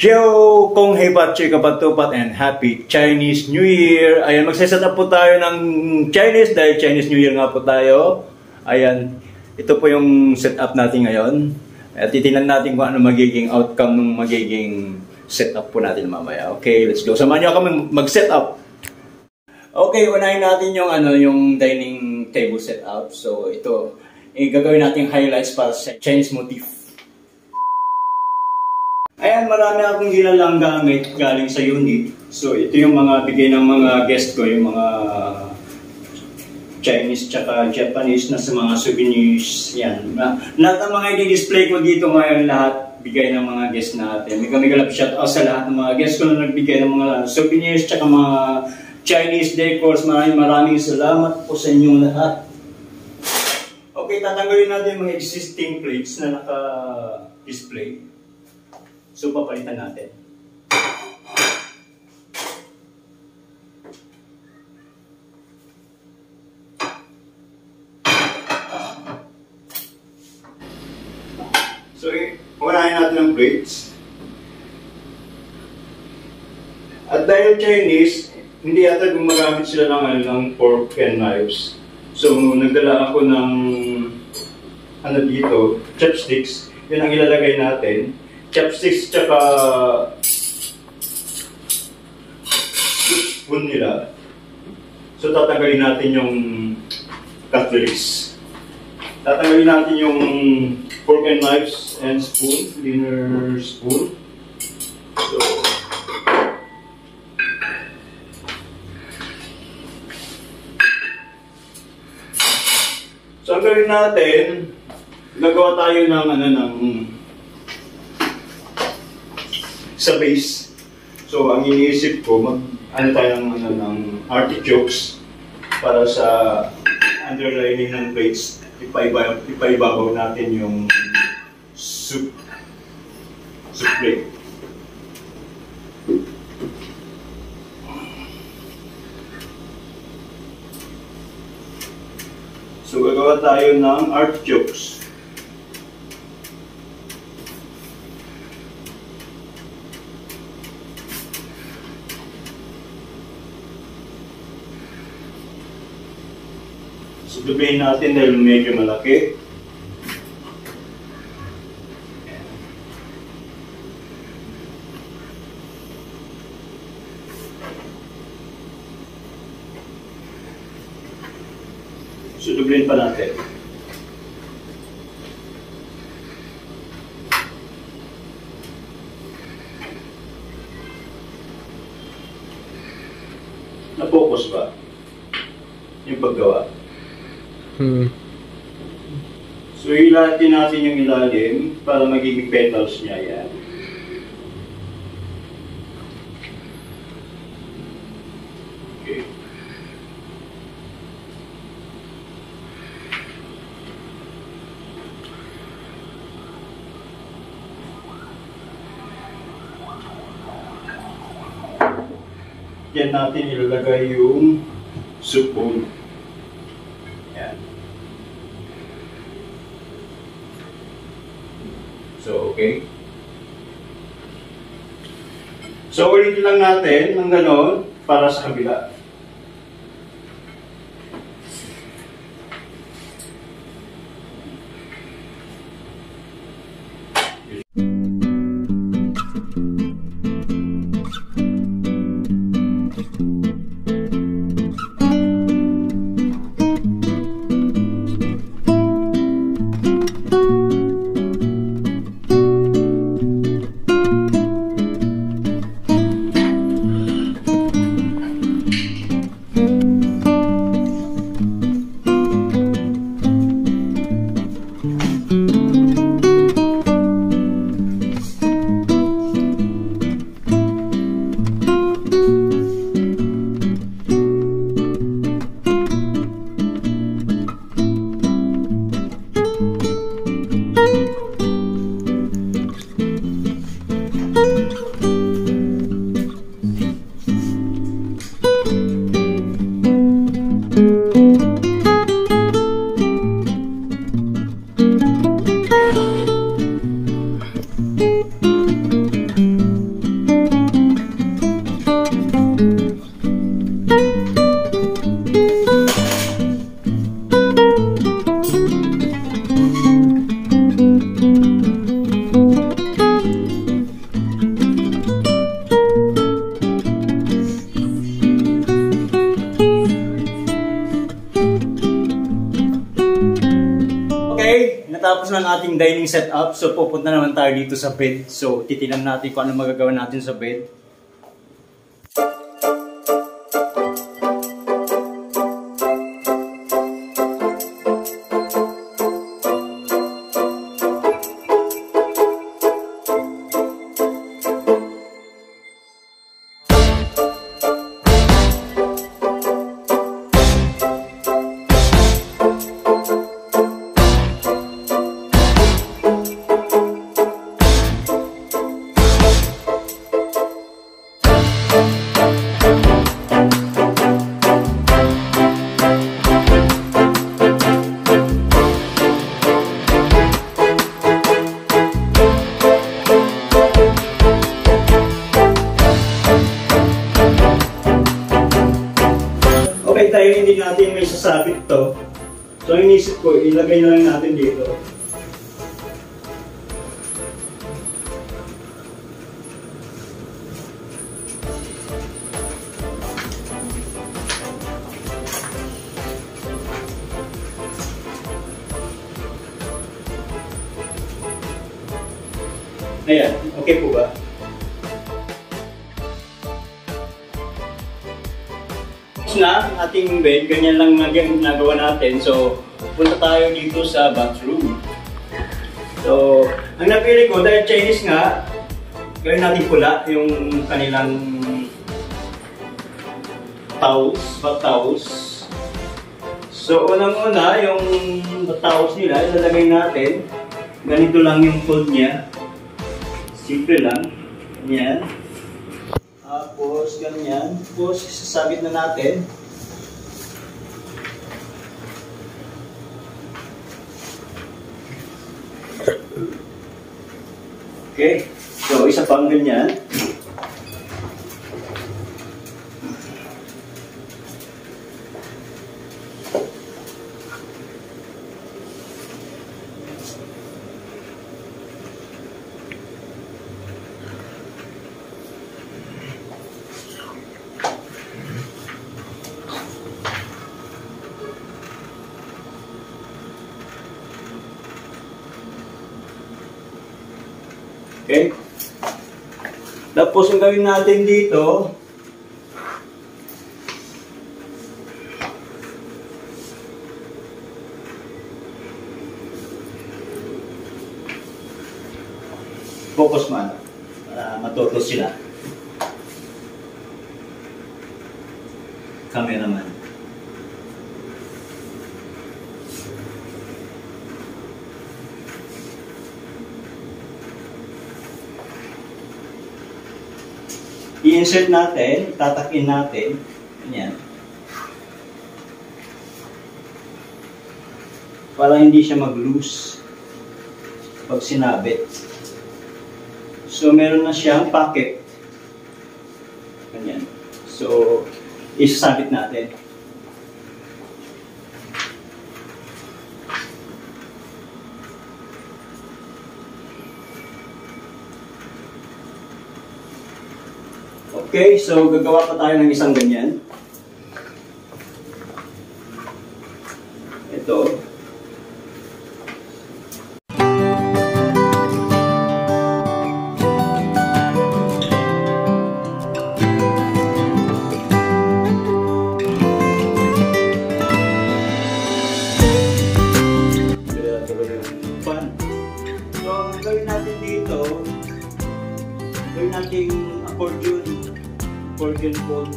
Yo! Kong hebat, chika patupat, and happy Chinese New Year! Ayan, magsaset up po tayo ng Chinese dahil Chinese New Year nga po tayo. Ayan, ito po yung setup natin ngayon. At titingnan natin kung ano magiging outcome ng magiging setup po natin mamaya. Okay, let's go. Samahan niyo kami mag-setup. Okay, unahin natin yung yung dining table setup. So ito, gagawin natin highlights para sa Chinese motif. Ayan, marami akong ginalang gamit galing sa unit. So, ito yung mga bigay ng mga guest ko, yung mga Chinese tsaka Japanese na sa mga souvenirs. Yan. Lahat ng mga i-display ko dito ngayon, lahat bigay ng mga guest natin. May galap shout out sa lahat ng mga guest ko na nagbigay ng mga souvenirs tsaka mga Chinese decors. Maraming salamat po sa inyong lahat. Okay, tatanggalin natin yung mga existing plates na naka-display. So, papalitan natin. So, unahin natin ang plates. At dahil Chinese, hindi yata gumagamit sila ng fork and knives. So, nagdala ako ng dito, chopsticks. Yun ang ilalagay natin. Chopsticks tsaka spoon nila. So tatanggalin natin yung cutleries. Tatanggalin natin yung fork and knives and spoon, dinner spoon. So ang gawin natin, gagawa tayo ng sa base. So, ang iniisip ko, tayo ng artichokes para sa underlining ng plates. Ipaibabaw natin yung soup plate. So, gagawa tayo ng artichokes. So, dubihin natin dahil medyo malaki. So, dubihin pa natin. Na-focus ba yung paggawa? So, hilatin natin yung ilalim para magiging petals niya yan. Okay. Diyan natin ilalagay yung soup bowl. Yan. So, okay. So, ulitin lang natin ng gano'n para sa kabila. pagkatapos ng ating dining setup, so pupunta naman tayo dito sa bed. So titinan natin kung ano magagawa natin sa bed. Okay, tayo hindi natin may sasabit to. So, ang inisip ko, ilagay na lang natin dito. Ayan, okay po ba? Na ating bed, ganyan lang nagawa natin. So, punta tayo dito sa bathroom. So, ang napili ko, dahil Chinese nga, gawin natin pula yung kanilang towels, bath towels. So, unang-una, yung bath towels nila, ilalagay natin. Ganito lang yung fold niya. Simple lang. Ganyan. Tapos, ganyan. Tapos, sasabit na natin. Okay. So, isa pang ganyan. Okay? Tapos ang gawin natin dito, focus man para matuto sila. Cameraman. I-insert natin, tatakin natin, ganyan. Para hindi siya mag-loose pag sinabit. So, meron na siyang pocket. Ganyan. So, isasabit natin. Okay, so gagawa pa tayo ng isang ganyan. Ito. Pan. So, ang gawin natin dito, gawin natin accordion fold.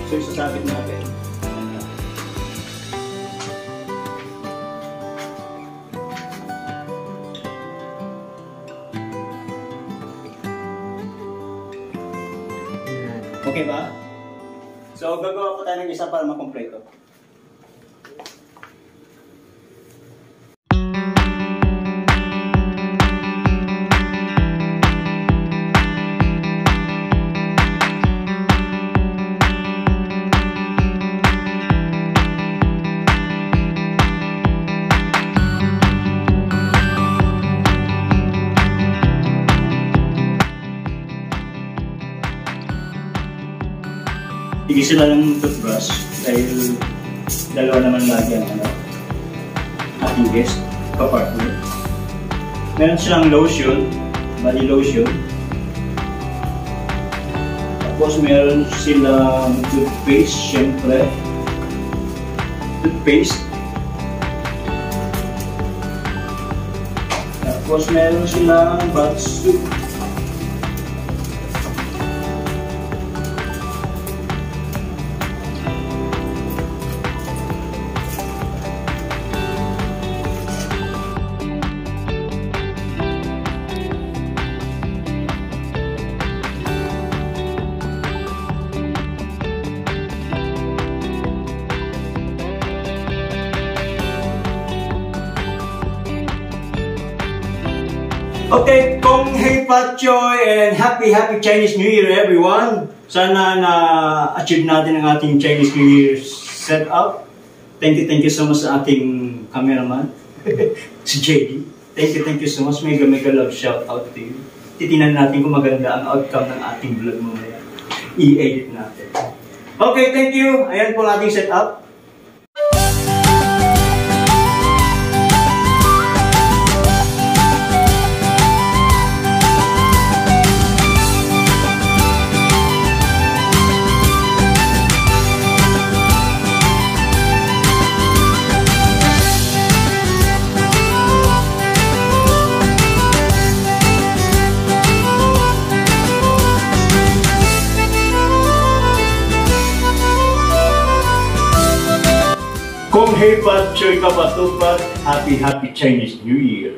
So, isasabit natin. Okay ba? So, gagawa pa tayo ng isa para makompleto. Bigyan sila ng toothbrush dahil dalawa naman lagi ang ating guest, kapartner. Meron silang lotion, body lotion. Tapos meron silang toothpaste, syempre. Toothpaste. Tapos meron silang bath soup. Okay, Kong Hei Pat Choy and happy Chinese New Year everyone! Sana na-achieve natin ang ating Chinese New Year setup. Thank you so much sa ating cameraman, si JD. Thank you so much. Mega love shout out to you. Titinan natin kung maganda ang outcome ng ating vlog mamaya. I-edit natin. Okay, thank you. Ayan po ang ating setup. Kong Hei Pat Choy Kapatupat, happy Chinese New Year!